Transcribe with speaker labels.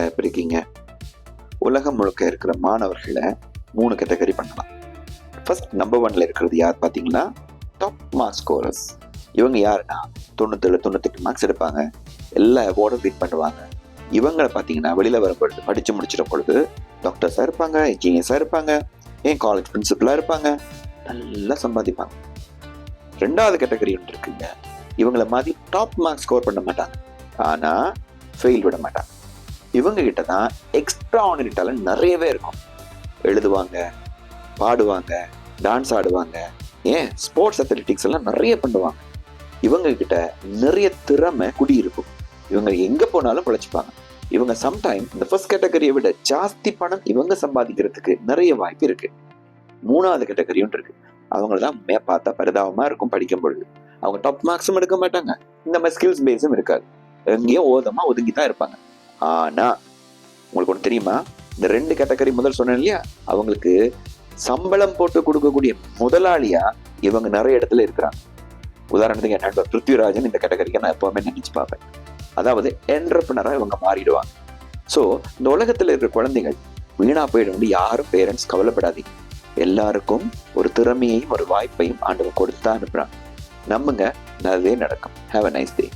Speaker 1: நல்லா எப்படி இருக்கீங்க? உலகம் முழுக்க இருக்கிற மாணவர்களை 3 கேட்டகரி பண்ணலாம். ஃபர்ஸ்ட் நம்பர் 1ல இருக்கிறது யார் பார்த்தீங்கன்னா, டாப் மார்க் ஸ்கோரர்ஸ். இவங்க யாருன்னா 97, 98 மார்க்ஸ் எடுப்பாங்க. எல்லா அவார்டும் வின் பண்ணுவாங்க. இவங்களை பார்த்தீங்கன்னா வெளியில் வரும்பொழுது படித்து முடிச்சிட பொழுது டாக்டர்ஸாக இருப்பாங்க, இன்ஜினியர்ஸாக இருப்பாங்க, ஏன் காலேஜ் பிரின்சிபலாக இருப்பாங்க, நல்லா சம்பாதிப்பாங்க. 2வது கேட்டகரி ஒன்று இருக்குங்க. இவங்களை மாதிரி டாப் மார்க் ஸ்கோர் பண்ண மாட்டாங்க, ஆனால் ஃபெயில் விட மாட்டாங்க. இவங்க கிட்ட தான் எக்ஸ்ட்ரா ஆர்டினரி டேலண்ட் நிறையவே இருக்கும். எழுதுவாங்க, பாடுவாங்க, டான்ஸ் ஆடுவாங்க, ஏன் ஸ்போர்ட்ஸ் அத்லெட்டிக்ஸ் எல்லாம் நிறைய பண்ணுவாங்க. இவங்க கிட்ட நிறைய திறமை குடியிருக்கும். இவங்க எங்க போனாலும் பிழைச்சிப்பாங்க. இவங்க சம்டைம் இந்த ஃபர்ஸ்ட் கேட்டகரியை விட ஜாஸ்தி பணம் இவங்க சம்பாதிக்கிறதுக்கு நிறைய வாய்ப்பு இருக்கு. 3வது கேட்டகரி ஒன்று இருக்கு. அவங்களதான் பார்த்தா பரிதாபமா இருக்கும். படிக்கும் பொழுது அவங்க டாப் மார்க்ஸும் எடுக்க மாட்டாங்க, இந்த மாதிரி ஸ்கில்ஸ் பேஸும் இருக்காது. எங்கேயோ ஓதமா ஒதுங்கி தான் இருப்பாங்க. ஆனா உங்களுக்கு ஒன்று தெரியுமா, இந்த 2 கேட்டகரி முதல் சொன்னேன் இல்லையா, அவங்களுக்கு சம்பளம் போட்டு கொடுக்கக்கூடிய முதலாளியா இவங்க நிறைய இடத்துல இருக்கிறாங்க. உதாரணத்துக்கு என் நண்பர் பிருத்விராஜன் இந்த கேட்டகரிக்கு நான் எப்பவுமே நினைச்சு பார்ப்பேன். அதாவது என்டர்பிரனரா இவங்க மாறிடுவாங்க. ஸோ இந்த உலகத்துல இருக்கிற குழந்தைகள் வீணா போயிடும் யாரும் பேரண்ட்ஸ் கவலைப்படாதீங்க. எல்லாருக்கும் ஒரு திறமையையும் ஒரு வாய்ப்பையும் ஆண்டவன் கொடுத்தா அனுப்புறாங்க. நம்புங்க, நல்லதே நடக்கும். Have a nice day.